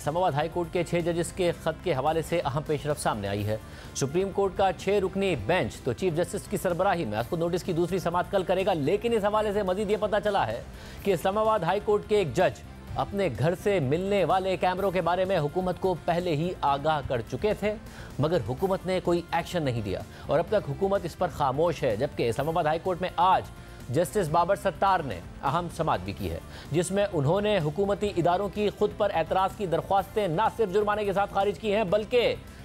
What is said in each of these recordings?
Islamabad high court के 6 जजेस के खत के हवाले से अहम पेशरफ सामने आई है। सुप्रीम कोर्ट का 6 रुकनी बेंच तो चीफ जस्टिस की सरबराही में आपको नोटिस की दूसरी समाअत कल करेगा, लेकिन इस हवाले से मजीद ये पता चला है कि इस्लामाबाद हाई कोर्ट के एक जज अपने घर से मिलने वाले कैमरों के बारे में हुकूमत को पहले ही आगाह कर चुके थे, मगर हुकूमत ने कोई एक्शन नहीं दिया और अब तक हुकूमत इस पर खामोश है। जबकि इस्लामाबाद हाई कोर्ट में आज जस्टिस बाबर सत्तार ने अहम समाअत भी की है, जिसमें उन्होंने हुकूमती इदारों की खुद पर एतराज़ की दरख्वास्तें न सिर्फ जुर्माने के साथ खारिज की हैं, बल्कि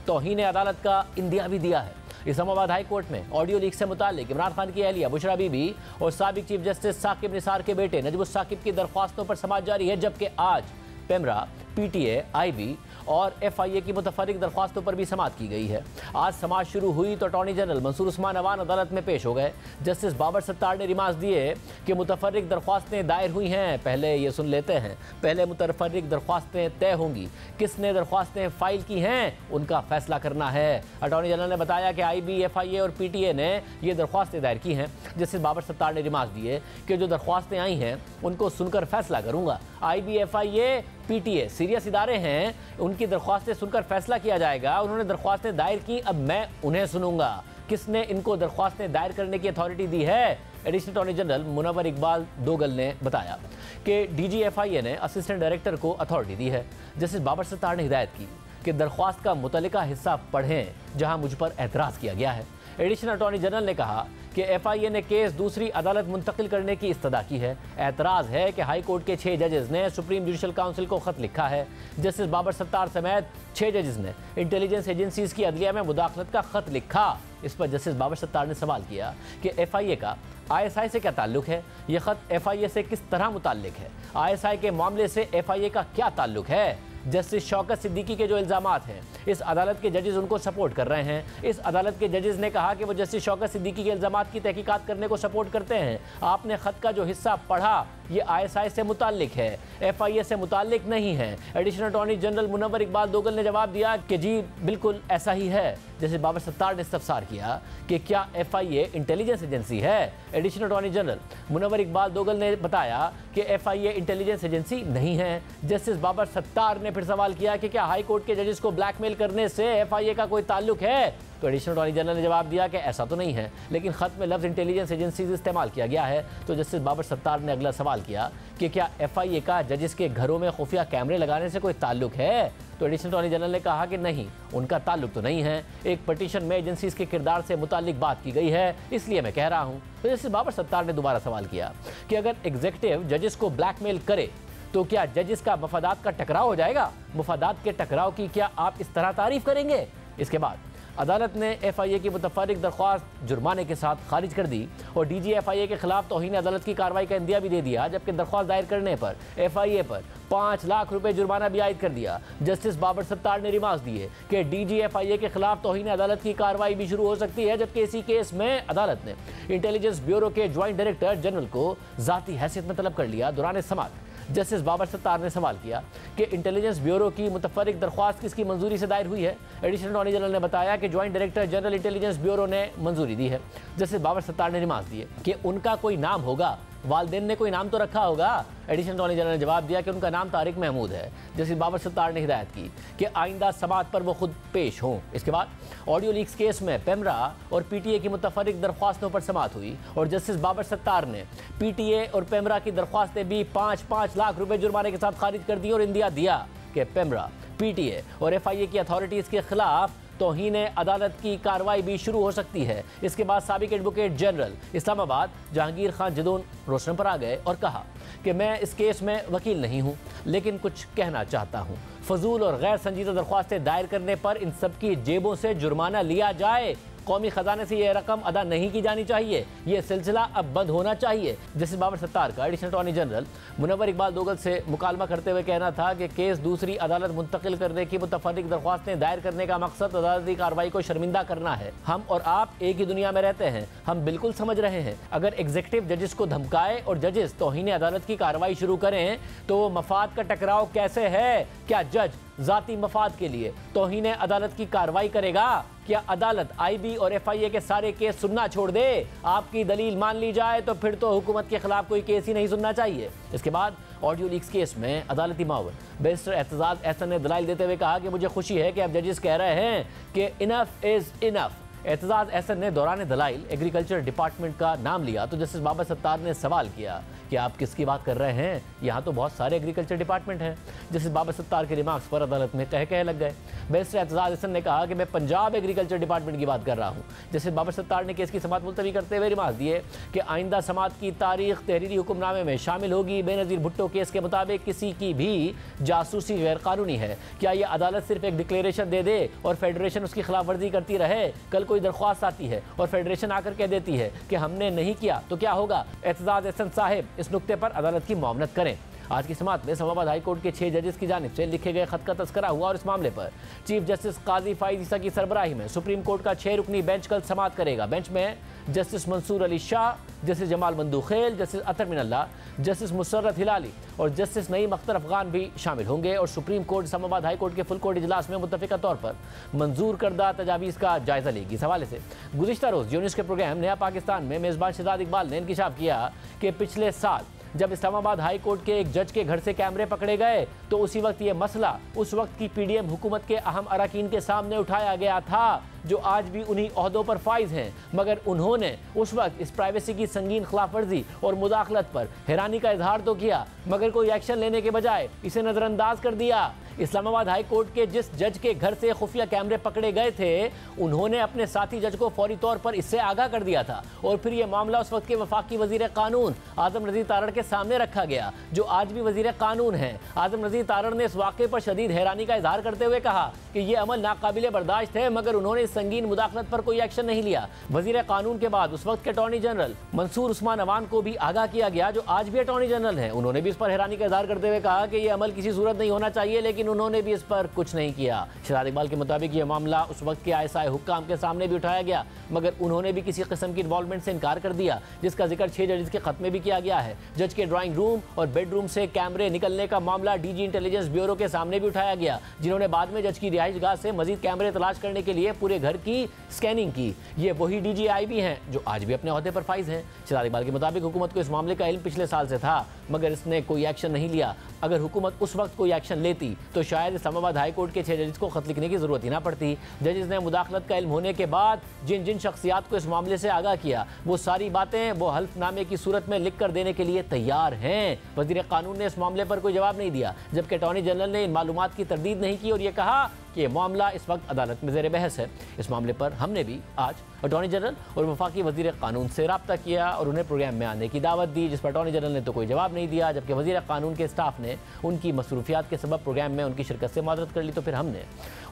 तौहीन अदालत का इंदिया भी दिया है। इस्लामाबाद हाई कोर्ट में ऑडियो लीक से मुतालिक इमरान खान की अहलिया बुशरा बीबी और साबिक चीफ जस्टिस साकिब निसार के बेटे नजमुस साकिब की दरख्वास्तों पर समाअत जारी है। जबकि आज पेमरा, पीटीए, आईबी और एफआईए की मुतफर्रिक दरख्वास्तों पर भी समाअत की गई है। आज समाअत शुरू हुई तो अटॉर्नी जनरल मंसूर उस्मान अवान अदालत में पेश हो गए। जस्टिस बाबर सत्तार ने रिमार्क्स दिए कि मुतफर्रिक दरख्वास्तें दायर हुई हैं। पहले ये सुन लेते हैं, पहले मुतफर्रिक दरख्वास्तें तय होंगी, किसने दरख्वास्तें फाइल की हैं उनका फैसला करना है। अटॉर्नी जनरल ने बताया कि आईबी, एफआईए और पीटीए ने ये दरख्वास्तें दायर की हैं। जस्टिस बाबर सत्तार ने रिमार्क्स दिए कि जो दरख्वास्तें आई हैं उनको सुनकर फैसला करूँगा। आईबी, एफआईए, पीटीए सीरियस इदारे हैं, उनकी दरख्वास्तें सुनकर फैसला किया जाएगा। उन्होंने दरख्वास्तें दायर की, अब मैं उन्हें सुनूंगा। किसने इनको दरख्वास्तें दायर करने की अथॉरिटी दी है? Additional attorney general Munawar Iqbal Dogal ने बताया कि डीजीएफआईए ने असिस्टेंट डायरेक्टर को अथॉरिटी दी है। जस्टिस बाबर सत्तार ने हिदायत की कि दरख्वास्त का मुतल्लिका हिस्सा पढ़ें जहां मुझ पर एतराज़ किया गया है। एडिशनल अटॉर्नी जनरल ने कहा कि एफआईए ने केस दूसरी अदालत मुंतकिल करने की इस्तदा की है। एतराज़ है कि हाई कोर्ट के 6 जजेस ने सुप्रीम जुडिशल काउंसिल को खत लिखा है। जस्टिस बाबर सत्तार समेत 6 जजेस ने इंटेलिजेंस एजेंसीज की अदलिया में मुदाखलत का खत लिखा। इस पर जस्टिस बाबर सत्तार ने सवाल किया कि एफआईए का आईएसआई से क्या ताल्लुक है? यह खत एफआईए से किस तरह मुताल्लिक है? आईएसआई के मामले से एफआईए का क्या ताल्लुक है? जस्टिस शौकत सिद्दीकी के जो इल्ज़ामात हैं, इस अदालत के जजेस उनको सपोर्ट कर रहे हैं। इस अदालत के जजेस ने कहा कि वो जस्टिस शौकत सिद्दीकी के इल्ज़ामात की तहकीकात करने को सपोर्ट करते हैं। आपने ख़त का जो हिस्सा पढ़ा ये आईएसआई से मुताल्लिक है, एफआईए से मुताल्लिक नहीं है। Additional attorney general Munawar Iqbal Dogal ने जवाब दिया कि जी बिल्कुल ऐसा ही है। जैसे बाबर सत्तार ने इस्तफसार किया कि क्या एफआईए इंटेलिजेंस एजेंसी है? Additional attorney general Munawar Iqbal Dogal ने बताया कि एफआईए इंटेलिजेंस एजेंसी नहीं है। जस्टिस बाबर सत्तार ने फिर सवाल किया कि क्या हाई कोर्ट के जजेस को ब्लैकमेल करने से एफआईए का कोई ताल्लुक है? तो एडिशनल अटॉर्नी जनरल ने जवाब दिया कि ऐसा तो नहीं है, लेकिन खत में लफ्ज़ इंटेलिजेंस एजेंसीज इस्तेमाल किया गया है। तो जस्टिस बाबर सत्तार ने अगला सवाल किया कि क्या एफआईए का जजेस के घरों में खुफिया कैमरे लगाने से कोई ताल्लुक है? तो एडिशनल अटॉर्नी जनरल ने कहा कि नहीं, उनका ताल्लुक तो नहीं है। एक पटिशन में एजेंसीज के किरदार से मुताल्लिक बात की गई है, इसलिए मैं कह रहा हूँ। तो जस्टिस बाबर सत्तार ने दोबारा सवाल किया कि अगर एग्जीक्यूटिव जजेस को ब्लैकमेल करे तो क्या जजेस का मफादात का टकराव हो जाएगा? मफादात के टकराव की क्या आप इस तरह तारीफ करेंगे? इसके बाद अदालत ने एफआईए की मुतफर्रिक दरख्वास्त जुर्माने के साथ खारिज कर दी और डीजीएफआईए के खिलाफ तौहीन अदालत की कार्रवाई का इंदिया भी दे दिया। जबकि दरख्वास्त दायर करने पर एफआईए पर 5 लाख रुपए जुर्माना भी आयद कर दिया। जस्टिस बाबर सत्तार ने रिमार्क्स दिए कि डीजीएफआईए के खिलाफ तौहीन अदालत की कार्रवाई भी शुरू हो सकती है। जबकि इसी केस में अदालत ने इंटेलिजेंस ब्यूरो के ज्वाइंट डायरेक्टर जनरल को ज़ाती हैसियत में तलब कर लिया। दौरान समाअत जस्टिस बाबर सत्तार ने सवाल किया कि इंटेलिजेंस ब्यूरो की मुतफर्रिक दरख्वास्त किसकी मंजूरी से दायर हुई है? एडिशनल अटॉर्नी जनरल ने बताया कि joint director general intelligence bureau ने मंजूरी दी है। जस्टिस बाबर सत्तार ने रिमार्क्स दिए कि उनका कोई नाम होगा, वालिदैन ने कोई नाम तो रखा होगा। एडिशनल अटॉर्नी जनरल ने जवाब दिया कि उनका नाम तारिक महमूद है। जस्टिस बाबर सत्तार ने हिदायत की कि आइंदा समाअत पर वो खुद पेश हों। इसके बाद ऑडियो लीक्स केस में पेमरा और पीटीए की मुतफर्रिक दरख्वास्तों पर समाअत हुई और जस्टिस बाबर सत्तार ने पीटीए और पेमरा की दरख्वास्तें भी 5-5 लाख रुपए जुर्माने के साथ खारिज कर दी और इंदिया दिया कि पेमरा, पीटीए और एफआईए की अथॉरिटीज़ के खिलाफ तौहीन अदालत की कार्रवाई भी शुरू हो सकती है। इसके बाद साबिक एडवोकेट जनरल इस्लामाबाद जहांगीर खान जदोन रोशन पर आ गए और कहा कि मैं इस केस में वकील नहीं हूँ, लेकिन कुछ कहना चाहता हूँ। फजूल और गैर संजीदा दरख्वास्तें दायर करने पर इन सब की जेबों से जुर्माना लिया जाए। कौमी खजाने से यह रकम अदा नहीं की जानी चाहिए। यह सिलसिला अब बंद होना चाहिए। जस्टिस बाबर सत्तार का additional attorney general Munawar Iqbal Dogal से मुकालमा करते हुए कहना था कि केस दूसरी अदालत मुंतकिल करने की मुतफर्रिक दरख्वास्तें दायर करने का मकसद अदालती कार्रवाई को शर्मिंदा करना है। हम और आप एक ही दुनिया में रहते हैं, हम बिल्कुल समझ रहे हैं। अगर एग्जीक्यूटिव जजेस को धमकाए और जजेस तौहीन अदालत की कार्रवाई शुरू करें तो मफाद का टकराव कैसे है? क्या जज जाती मफाद के लिए तौहीन अदालत की कार्रवाई करेगा? क्या अदालत IB और FIA के सारे केस सुनना छोड़ दे? आपकी दलील मान ली जाए तो फिर तो हुकूमत के खिलाफ कोई केस ही नहीं सुनना चाहिए। इसके बाद ऑडियो लीक्स केस में अदालती मावर बैरिस्टर एतजाज एहसन ने दलाइल देते हुए कहा कि मुझे खुशी है कि अब जजेस कह रहे हैं कि enough is enough. Aitzaz Ahsan ने दौरान दलाइल एग्रीकल्चर डिपार्टमेंट का नाम लिया तो जस्टिस बाबर सत्तार ने सवाल किया कि आप किसकी बात कर रहे हैं? यहाँ तो बहुत सारे एग्रीकल्चर डिपार्टमेंट हैं। जस्टिस बाबर सत्तार के रिमार्क्स पर अदालत में कह लग गए। बैरिस्टर एतजाज एहसन ने कहा कि मैं पंजाब एग्रीकल्चर डिपार्टमेंट की बात कर रहा हूँ। जस्टिस बाबर सत्तार ने केस की समाअत मुलतवी करते हुए रिमार्क्स दिए कि आइंदा समाअत की तारीख तहरीरी हुक्मनामे में शामिल होगी। बेनज़ीर भुट्टो केस के मुताबिक किसी की भी जासूसी गैर कानूनी है। क्या यह अदालत सिर्फ एक डिक्लेरेशन दे दे और फेडरेशन उसकी खिलाफ वर्जी करती रहे? कल कोई दरख्वास्त आती है और फेडरेशन आकर कह देती है कि हमने नहीं किया तो क्या होगा? एतजाज एहसन साहिब इस नुक्ते पर अदालत की मुआवनत करें। आज की समाअत में इस्लामाबाद हाई कोर्ट के 6 जजेस की जानिब से लिखे गए खत का तस्करा हुआ और इस मामले पर चीफ जस्टिस काजी फाइज ईसा की सरबराही में सुप्रीम कोर्ट का 6 रुकनी बेंच कल समाअत करेगा। बेंच में justice Mansoor Ali Shah, justice Jamal Mandokhel, justice Athar Minallah, justice Musarrat Hilali और जस्टिस नईम अख्तर अफगान भी शामिल होंगे और supreme court Islamabad high court के फुल कोर्ट इजलास में मुत्तफिका तौर पर मंजूर करदा तजावीज़ का जायजा लेगी। इस हवाले से गुज़िश्ता रोज़ यूनिस के प्रोग्राम नया पाकिस्तान में मेज़बान शहजाद इकबाल ने इंकिशाफ किया कि पिछले साल जब इस्लामाबाद हाई कोर्ट के एक जज के घर से कैमरे पकड़े गए तो उसी वक्त ये मसला उस वक्त की PDM हुकूमत के अहम अरकान के सामने उठाया गया था जो आज भी उन्हीं ओहदों पर फाइज हैं, मगर उन्होंने उस वक्त इस प्राइवेसी की संगीन खिलाफ वर्जी और मुदाखलत पर हैरानी का इजहार तो किया मगर कोई एक्शन लेने के बजाय इसे नज़रअंदाज कर दिया। इस्लामाबाद हाई कोर्ट के जिस जज के घर से खुफिया कैमरे पकड़े गए थे उन्होंने अपने साथी जज को फौरी तौर पर इससे आगाह कर दिया था और फिर यह मामला उस वक्त के वफाकी वजीर कानून आजम रज़ी तारड़ के सामने रखा गया जो आज भी वजीर कानून है। आजम रज़ी तारड़ ने इस वाक़े पर शदीद हैरानी का इजहार करते हुए कहा कि यह अमल नाकाबिले बर्दाश्त है मगर उन्होंने इस संगीन मुदाखलत पर कोई एक्शन नहीं लिया। वजीर कानून के बाद उस वक्त के अटॉर्नी जनरल मंसूर उस्मान अवान को भी आगाह किया गया जो आज भी अटॉर्नी जनरल हैं। उन्होंने भी इस पर हैरानी का इजहार करते हुए कहा कि यह अमल किसी सूरत नहीं होना चाहिए लेकिन उन्होंने भी इस पर कुछ नहीं किया। शहजाद इकबाल के मुताबिक यह मामला उस वक्त के ISI हुक्काम के सामने भी उठाया गया मगर उन्होंने भी किसी किस्म की इन्वॉल्वमेंट से इनकार कर दिया जिसका जिक्र 6 जजेस के खत में भी किया गया है। जज के ड्राइंग रूम और बेडरूम से कैमरे निकलने का मामला DG इंटेलिजेंस ब्यूरो के सामने भी उठाया गया जिन्होंने बाद में जज की रिहाइश गाह से मजीद कैमरे तलाश करने के लिए पूरे घर की स्कैनिंग की। ये वही DG IB हैं जो आज भी अपने ओहदे पर फाइज हैं। शहजाद इकबाल के मुताबिक हुकूमत को इस मामले का इल्म पिछले साल से था मगर इसने कोई एक्शन नहीं लिया। अगर हुकूमत उस वक्त कोई एक्शन लेती तो शायद इस्लामाबाद हाई कोर्ट के 6 जजेस को खत लिखने की जरूरत ही ना पड़ती। जजेस ने मुदाखलत का इल्म होने के बाद जिन जिन शख्सियात को इस मामले से आगाह किया वो सारी बातें वो हल्फनामे की सूरत में लिख कर देने के लिए तैयार हैं। वजीर कानून ने इस मामले पर कोई जवाब नहीं दिया जबकि अटॉर्नी जनरल ने इन मालूमात की तरदीद नहीं की और यह कहा कि ये मामला इस वक्त अदालत में ज़ेर बहस है। इस मामले पर हमने भी आज अटॉर्नी जनरल और वफाकी वजीर कानून से रब्ता किया और उन्हें प्रोग्राम में आने की दावत दी जिस पर अटॉर्नी जनरल ने तो कोई जवाब नहीं दिया जबकि वजीर कानून के स्टाफ ने उनकी मसरूफियात के सबब प्रोग्राम में उनकी शिरकत से माजरत कर ली तो फिर हमने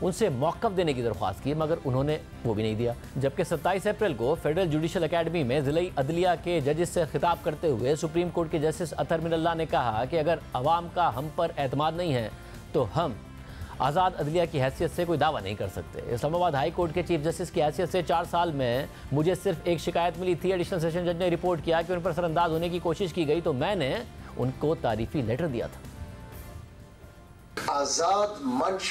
उनसे मौक़िफ़ देने की दरख्वास्त की मगर उन्होंने वो भी नहीं दिया। जबकि 27 अप्रैल को फेडरल जुडिशल अकेडमी में ज़िला अदलिया के जजेस से खिताब करते हुए सुप्रीम कोर्ट के जस्टिस अतर मिनल्ला ने कहा कि अगर अवाम का हम पर एतमाद नहीं है तो हम आज़ाद अदलिया की हैसियत से कोई दावा नहीं कर सकते। इस्लामाबाद हाई कोर्ट के चीफ जस्टिस की हैसियत से 4 साल में मुझे सिर्फ एक शिकायत मिली थी। एडिशनल सेशन जज ने रिपोर्ट किया कि उन पर सरअंदाज होने की कोशिश की गई तो मैंने उनको तारीफी लेटर दिया था। आज़ाद मंच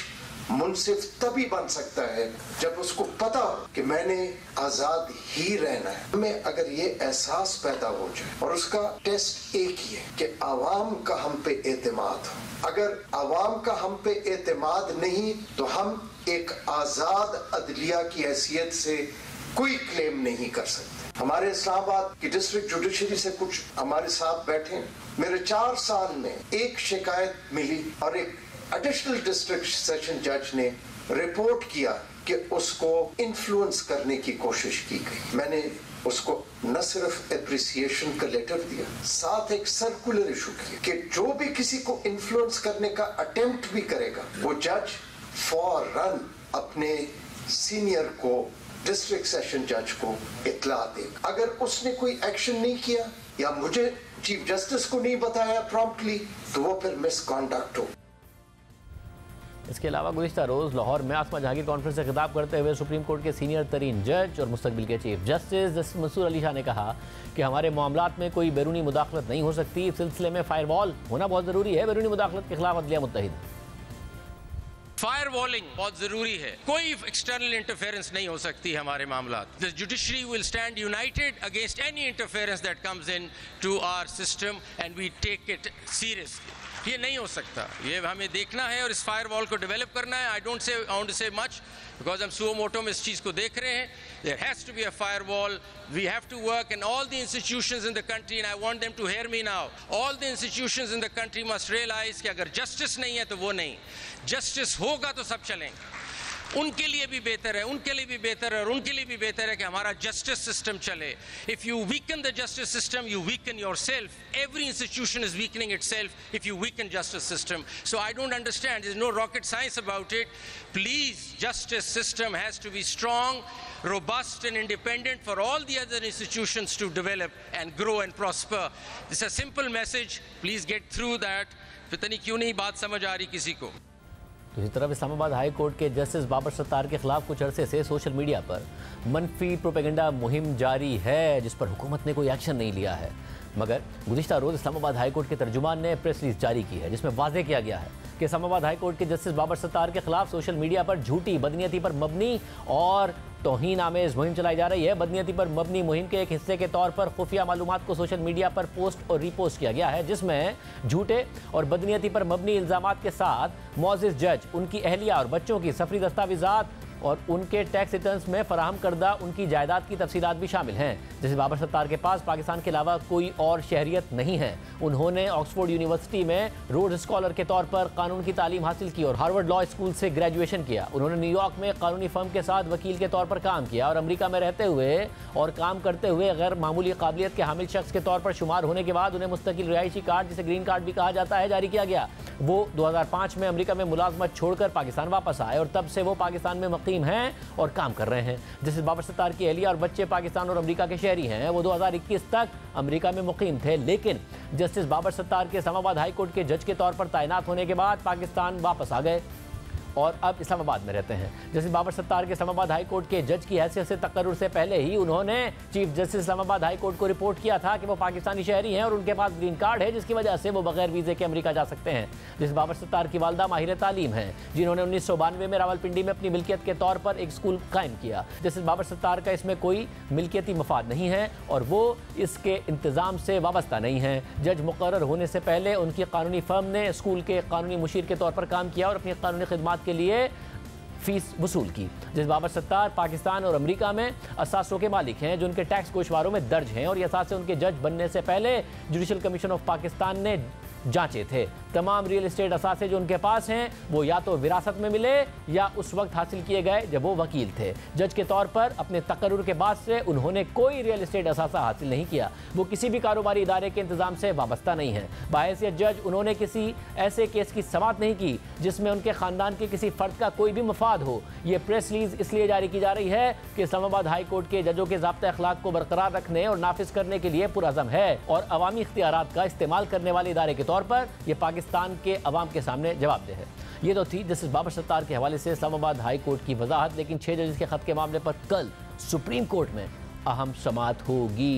मुनसिफ तभी बन सकता है जब उसको पता हो कि मैंने आजाद ही रहना है। हमें अगर ये एहसास पैदा हो जाए और उसका टेस्ट एक ही है कि आवाम का हम पे एतमाद हो। अगर आवाम का हम पे एतमाद नहीं तो हम एक आजाद अदलिया की हैसियत से कोई क्लेम नहीं कर सकते। हमारे इस्लामाबाद की डिस्ट्रिक्ट जुडिशरी से कुछ हमारे साथ बैठे, मेरे 4 साल में एक शिकायत मिली और एक एडिशनल डिस्ट्रिक्ट सेशन जज ने रिपोर्ट किया कि उसको इन्फ्लुएंस करने की कोशिश की गई। मैंने उसको न सिर्फ एप्रिसिएशन का लेटर दिया, साथ एक सर्कुलर इशू किया कि जो भी किसी को इन्फ्लुएंस करने का अटेम्प्ट भी करेगा वो जज फौरन अपने सीनियर को, डिस्ट्रिक्ट सेशन जज को इत्ला देगा। अगर उसने कोई एक्शन नहीं किया या मुझे चीफ जस्टिस को नहीं बताया प्रॉम्प्टली तो वो फिर मिसकॉन्डक्ट हो। इसके अलावा गुज़िश्ता रोज़ लाहौर में आसमा जहांगीर कॉन्फ्रेंस से खिताब करते हुए सुप्रीम कोर्ट के सीनियर तरीन जज और मुस्तकबिल के चीफ जस्टिस मंसूर अली शाह ने कहा कि हमारे मामलात में कोई बैरूनी मुदाखलत नहीं हो सकती। इस सिलसिले में फायरवॉल होना बहुत ज़रूरी है। बैरूनी मुदाखलत के खिलाफ अदलिया मुत्तहिद। फायर वॉलिंग बहुत जरूरी है, कोई एक्सटर्नल इंटरफेरेंस नहीं हो सकती हमारे मामला। The judiciary will stand united against any interference that comes into our system and we take it seriously. ये नहीं हो सकता, ये हमें देखना है और इस फायर वॉल को डेवलप करना है। I want to say much because हम सुओ मोटो में इस चीज़ को देख रहे हैं। There has to be a firewall, we have to work in all the institutions in the country and I want them to hear me now. All the institutions in the country must realise कि अगर justice नहीं है तो वो नहीं, justice होगा तो सब चलेंगे। उनके लिए भी बेहतर है, उनके लिए भी बेहतर है और उनके लिए भी बेहतर है कि हमारा जस्टिस सिस्टम चले। If you weaken the justice system you weaken yourself. Every institution is weakening itself if you weaken justice system. So I don't understand, there is no rocket science about it. Please, justice system has to be strong, robust and independent for all the other institutions to develop and grow and prosper. It's a simple message, please get through that. पता नहीं क्यों नहीं बात समझ आ रही किसी को। दूसरी तरफ इस्लामाबाद हाई कोर्ट के जस्टिस बाबर सत्तार के खिलाफ कुछ अरसे से सोशल मीडिया पर मनफी प्रोपेगेंडा मुहिम जारी है, जिस पर हुकूमत ने कोई एक्शन नहीं लिया है। मगर गुज़िश्ता रोज़ इस्लामाबाद हाई कोर्ट के तर्जुमान ने प्रेस रिलीज जारी की है, जिसमें वाज़ेह किया गया है कि इस्लामाबाद हाई कोर्ट के जस्टिस बाबर सत्तार के खिलाफ सोशल मीडिया पर झूठी, बदनीयती पर मबनी और तौहीन आमेज़ मुहिम चलाई जा रही है। बदनीयती पर मबनी मुहिम के एक हिस्से के तौर पर खुफिया मालूमात को सोशल मीडिया पर पोस्ट और रीपोस्ट किया गया है, जिसमें झूठे और बदनीयती पर मबनी इल्ज़ामात के साथ मुअज़्ज़िज़ जज, उनकी अहलिया और बच्चों की सफरी दस्तावेज़ात और उनके टैक्स रिटर्न्स में फराहम करदा उनकी जायदाद की तफसीलात भी शामिल हैं। जैसे बाबर सत्तार के पास पाकिस्तान के अलावा कोई और शहरियत नहीं है। उन्होंने ऑक्सफोर्ड यूनिवर्सिटी में रोड स्कॉलर के तौर पर कानून की तालीम हासिल की और हार्वर्ड लॉ स्कूल से ग्रेजुएशन किया। उन्होंने न्यूयॉर्क में कानूनी फर्म के साथ वकील के तौर पर काम किया और अमेरिका में रहते हुए और काम करते हुए गैर मामूली काबिलियत के हामिल शख्स के तौर पर शुमार होने के बाद उन्हें मुस्तकिल रिहायशी कार्ड, जिसे ग्रीन कार्ड भी कहा जाता है, जारी किया गया। वो 2005 में अमेरिका में मुलाजमत छोड़कर पाकिस्तान वापस आए और तब से वो पाकिस्तान में मुकीम हैं और काम कर रहे हैं। जैसे बाबर सत्तार की अहलिया और बच्चे पाकिस्तान और अमेरिका के शहरी हैं। वो 2021 तक अमेरिका में मुकीम थे, लेकिन जस्टिस बाबर सत्तार के इस्लामाबाद हाई कोर्ट के जज के तौर पर तैनात होने के बाद पाकिस्तान वापस आ गए और अब इस्लामाबाद में रहते हैं। जस्टिस बाबर सत्तार के इस्लामाबाद हाई कोर्ट के जज की हैसियत से तकर्रुर से पहले ही उन्होंने chief justice Islamabad high court को रिपोर्ट किया था कि वो पाकिस्तानी शहरी हैं और उनके पास ग्रीन कार्ड है, जिसकी वजह से वो बगैर वीज़े के अमेरिका जा सकते हैं। जस्टिस बाबर सत्तार की वालदा माहिर तालीम हैं, जिन्होंने 1992 में रावलपिंडी में अपनी मिल्कियत के तौर पर एक स्कूल कायम किया। जस्टिस बाबर सत्तार का इसमें कोई मिल्कियती मफाद नहीं है और वो इसके इंतज़ाम से वाबस्ता नहीं है। जज मुकर्रर होने से पहले उनकी कानूनी फर्म ने स्कूल के कानूनी मुशीर के तौर पर काम किया और अपनी कानूनी खिदमात के लिए फीस वसूल की। जिस बाबर सत्तार पाकिस्तान और अमेरिका में असासों के मालिक हैं, जो उनके टैक्स गोशवारों में दर्ज हैं और ये असासे उनके जज बनने से पहले जुडिशल कमीशन ऑफ पाकिस्तान ने जांचे थे। तमाम रियल एस्टेट असासे जो उनके पास हैं वो या तो विरासत में मिले या उस वक्त हासिल किए गए जब वो वकील थे। जज के तौर पर अपने तकर्रुर के बाद से उन्होंने कोई रियल एस्टेट असासा हासिल नहीं किया। वो किसी भी कारोबारी इदारे के इंतजाम से वाबस्ता नहीं है। बाहैसियत जज उन्होंने किसी ऐसे केस की समाअत नहीं की जिसमें उनके ख़ानदान के किसी फ़र्द का कोई भी मफाद हो। ये प्रेस रिलीज इसलिए जारी की जा रही है कि इस्लामाबाद हाई कोर्ट के जजों के ज़ाब्ता अखलाक को बरकरार रखने और नाफिज करने के लिए पुरअज़म है और अवामी इख्तियारात का इस्तेमाल करने वाले इदारे के तौर पर यह पाकिस्तान के अवाम के सामने जवाबदेह है। ये तो थी जस्टिस बाबर सत्तार के हवाले से इस्लामाबाद हाई कोर्ट की वजाहत, लेकिन 6 जजेस के खत के मामले पर कल सुप्रीम कोर्ट में अहम समाअत होगी।